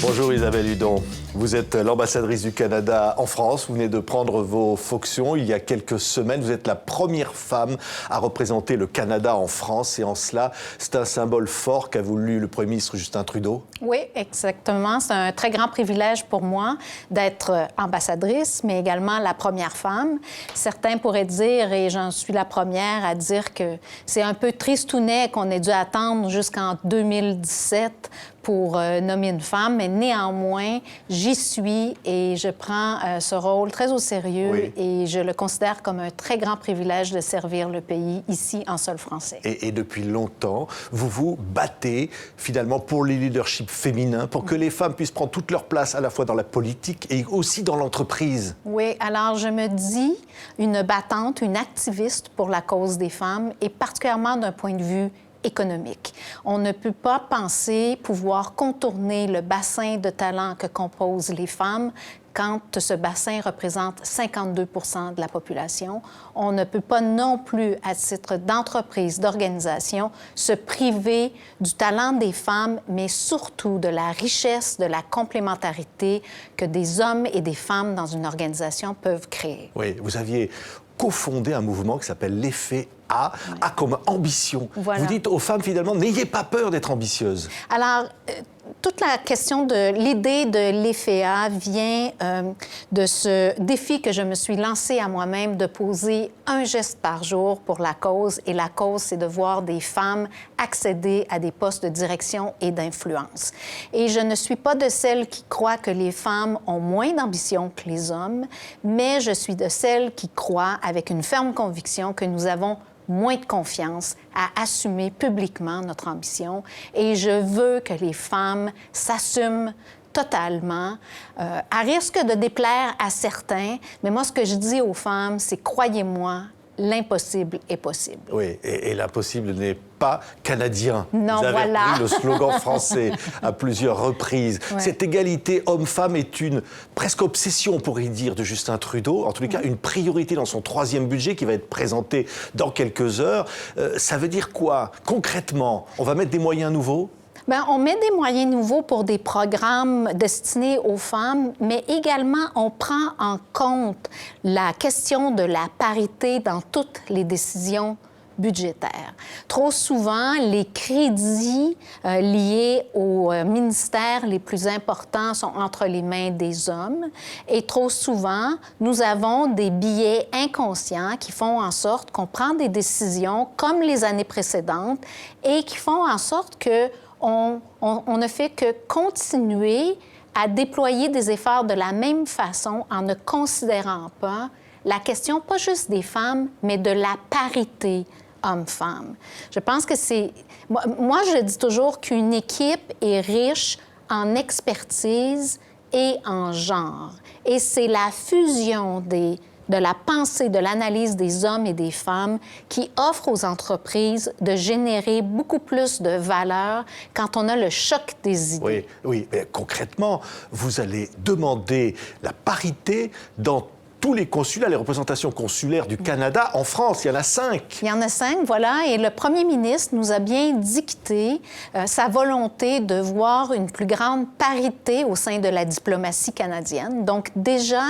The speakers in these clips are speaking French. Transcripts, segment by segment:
Bonjour Isabelle Hudon, vous êtes l'ambassadrice du Canada en France, vous venez de prendre vos fonctions il y a quelques semaines, vous êtes la première femme à représenter le Canada en France et en cela, c'est un symbole fort qu'a voulu le Premier ministre Justin Trudeau. Oui, exactement, c'est un très grand privilège pour moi d'être ambassadrice, mais également la première femme. Certains pourraient dire, et j'en suis la première à dire que c'est un peu tristounet qu'on ait dû attendre jusqu'en 2017 pour nommer une femme, mais néanmoins, j'y suis et je prends ce rôle très au sérieux et je le considère comme un très grand privilège de servir le pays ici en sol français. Et depuis longtemps, vous vous battez finalement pour les leaderships féminins, pour que les femmes puissent prendre toute leur place à la fois dans la politique et aussi dans l'entreprise. Oui, alors je me dis une battante, une activiste pour la cause des femmes et particulièrement d'un point de vue économique. On ne peut pas penser pouvoir contourner le bassin de talent que composent les femmes quand ce bassin représente 52 % de la population. On ne peut pas non plus, à titre d'entreprise, d'organisation, se priver du talent des femmes, mais surtout de la richesse, de la complémentarité que des hommes et des femmes dans une organisation peuvent créer. Oui, vous aviez cofondé un mouvement qui s'appelle l'effet A, A comme ambition. Voilà. Vous dites aux femmes, finalement, n'ayez pas peur d'être ambitieuses. Alors, toute la question de l'idée de l'effet A vient de ce défi que je me suis lancé à moi-même de poser un geste par jour pour la cause. Et la cause, c'est de voir des femmes accéder à des postes de direction et d'influence. Et je ne suis pas de celles qui croient que les femmes ont moins d'ambition que les hommes, mais je suis de celles qui croient avec une ferme conviction que nous avons moins de confiance à assumer publiquement notre ambition. Et je veux que les femmes s'assument totalement, à risque de déplaire à certains. Mais moi, ce que je dis aux femmes, c'est croyez-moi, l'impossible est possible. Oui, et l'impossible n'est pas canadien. Non, vous avez voilà. repris le slogan français à plusieurs reprises. Ouais. Cette égalité homme-femme est une presque obsession, on pourrait dire, de Justin Trudeau. En tous les cas, une priorité dans son 3e budget qui va être présenté dans quelques heures. Ça veut dire quoi, concrètement? On va mettre des moyens nouveaux? Bien, on met des moyens nouveaux pour des programmes destinés aux femmes, mais également on prend en compte la question de la parité dans toutes les décisions budgétaires. Trop souvent, les crédits liés aux ministères les plus importants sont entre les mains des hommes et trop souvent, nous avons des biais inconscients qui font en sorte qu'on prend des décisions comme les années précédentes et qui font en sorte que on ne fait que continuer à déployer des efforts de la même façon en ne considérant pas la question, pas juste des femmes, mais de la parité hommes-femmes. Je pense que c'est... Moi, je dis toujours qu'une équipe est riche en expertise et en genre. Et c'est la fusion de la pensée, de l'analyse des hommes et des femmes qui offre aux entreprises de générer beaucoup plus de valeur quand on a le choc des idées. Oui, mais concrètement, vous allez demander la parité dans tous les consulats, les représentations consulaires du Canada en France. Il y en a 5. Il y en a 5, voilà. Et le premier ministre nous a bien dicté sa volonté de voir une plus grande parité au sein de la diplomatie canadienne. Donc, déjà,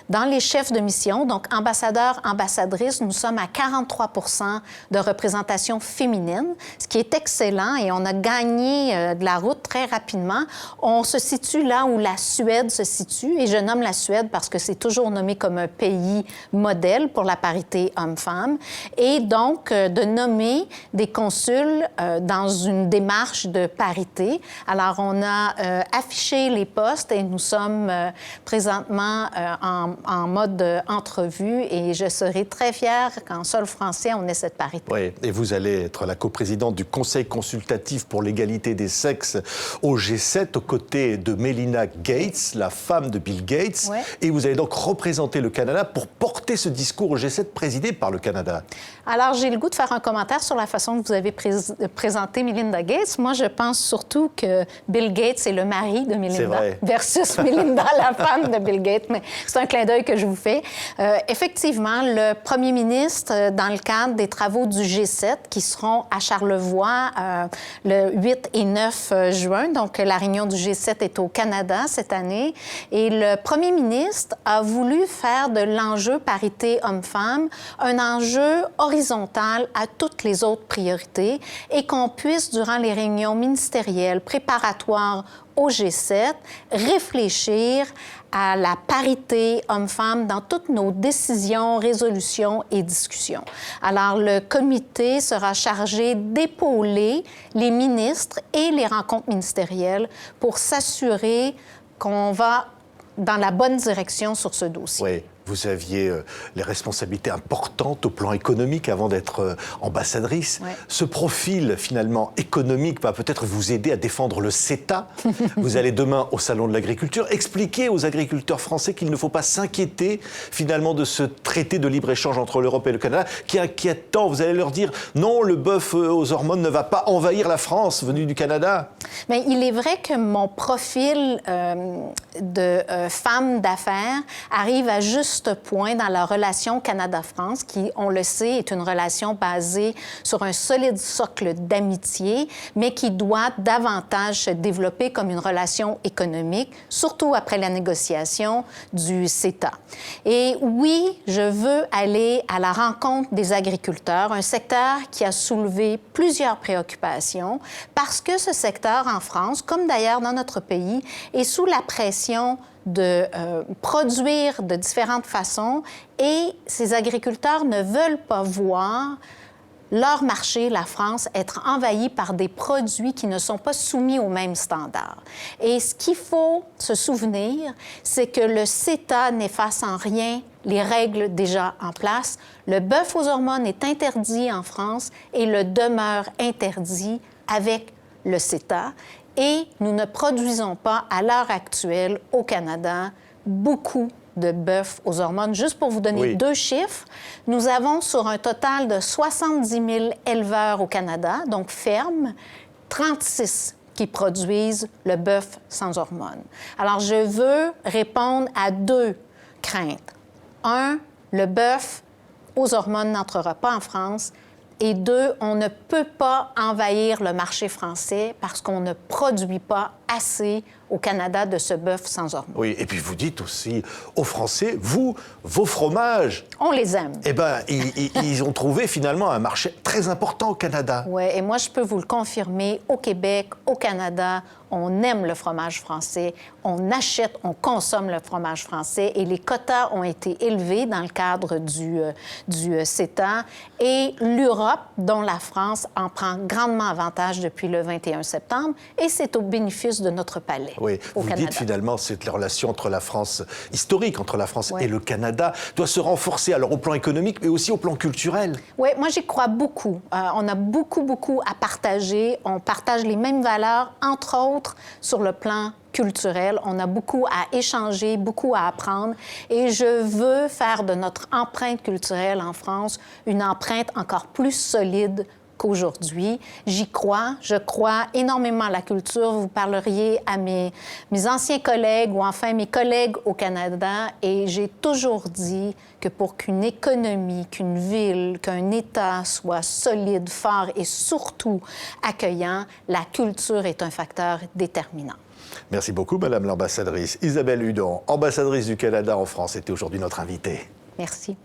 dans les chefs de mission, donc ambassadeurs, ambassadrices, nous sommes à 43 % de représentation féminine, ce qui est excellent et on a gagné de la route très rapidement. On se situe là où la Suède se situe et je nomme la Suède parce que c'est toujours nommé comme un pays modèle pour la parité homme-femme, et donc de nommer des consuls dans une démarche de parité. Alors, on a affiché les postes et nous sommes présentement en mode entrevue et je serai très fière qu'en sol français, on ait cette parité. Oui, et vous allez être la coprésidente du Conseil consultatif pour l'égalité des sexes au G7 aux côtés de Melinda Gates, la femme de Bill Gates, et vous allez donc représenter le Canada pour porter ce discours au G7 présidé par le Canada? Alors, j'ai le goût de faire un commentaire sur la façon que vous avez présenté Melinda Gates. Moi, je pense surtout que Bill Gates est le mari de Melinda versus Melinda, la femme de Bill Gates. Mais c'est un clin d'œil que je vous fais. Effectivement, le premier ministre, dans le cadre des travaux du G7 qui seront à Charlevoix le 8 et 9 juin, donc la réunion du G7 est au Canada cette année, et le premier ministre a voulu faire de l'enjeu parité homme-femme un enjeu horizontal à toutes les autres priorités et qu'on puisse, durant les réunions ministérielles préparatoires au G7, réfléchir à la parité homme-femme dans toutes nos décisions, résolutions et discussions. Alors, le comité sera chargé d'épauler les ministres et les rencontres ministérielles pour s'assurer qu'on va dans la bonne direction sur ce dossier. Oui. Vous aviez les responsabilités importantes au plan économique avant d'être ambassadrice. Ouais. Ce profil, finalement, économique va peut-être vous aider à défendre le CETA. Vous allez demain au Salon de l'agriculture expliquer aux agriculteurs français qu'il ne faut pas s'inquiéter, finalement, de ce traité de libre-échange entre l'Europe et le Canada, qui est inquiétant. Vous allez leur dire, non, le bœuf aux hormones ne va pas envahir la France, venu du Canada. Mais il est vrai que mon profil de femme d'affaires arrive à juste point dans la relation Canada-France, qui, on le sait, est une relation basée sur un solide socle d'amitié, mais qui doit davantage se développer comme une relation économique, surtout après la négociation du CETA. Et oui, je veux aller à la rencontre des agriculteurs, un secteur qui a soulevé plusieurs préoccupations, parce que ce secteur en France, comme d'ailleurs dans notre pays, est sous la pression de produire de différentes façons et ces agriculteurs ne veulent pas voir leur marché, la France, être envahi par des produits qui ne sont pas soumis aux mêmes standards. Et ce qu'il faut se souvenir, c'est que le CETA n'efface en rien les règles déjà en place. Le bœuf aux hormones est interdit en France et le demeure interdit avec le CETA. Et nous ne produisons pas, à l'heure actuelle, au Canada, beaucoup de bœuf aux hormones. Juste pour vous donner deux chiffres, nous avons sur un total de 70 000 éleveurs au Canada, donc fermes, 36 qui produisent le bœuf sans hormones. Alors, je veux répondre à deux craintes. Un, le bœuf aux hormones n'entrera pas en France. Et deux, on ne peut pas envahir le marché français parce qu'on ne produit pas assez au Canada de ce bœuf sans hormones. Oui, et puis vous dites aussi aux Français, vous, vos fromages... On les aime. Eh bien, ils ont trouvé finalement un marché très important au Canada. Oui, et moi, je peux vous le confirmer, au Québec, au Canada, on aime le fromage français, on achète, on consomme le fromage français et les quotas ont été élevés dans le cadre du CETA et l'Europe, dont la France, en prend grandement avantage depuis le 21 septembre et c'est au bénéfice de notre palais. Oui, vous Canada. Dites finalement que la relation entre la France, historique entre la France et le Canada, doit se renforcer alors au plan économique mais aussi au plan culturel. Oui, moi j'y crois beaucoup. On a beaucoup à partager. On partage les mêmes valeurs, entre autres sur le plan culturel. On a beaucoup à échanger, beaucoup à apprendre. Et je veux faire de notre empreinte culturelle en France une empreinte encore plus solide qu'aujourd'hui. J'y crois. Je crois énormément à la culture. Vous parleriez à mes anciens collègues ou enfin mes collègues au Canada et j'ai toujours dit que pour qu'une économie, qu'une ville, qu'un État soit solide, fort et surtout accueillant, la culture est un facteur déterminant. Merci beaucoup, Madame l'ambassadrice. Isabelle Hudon, ambassadrice du Canada en France, était aujourd'hui notre invitée. Merci.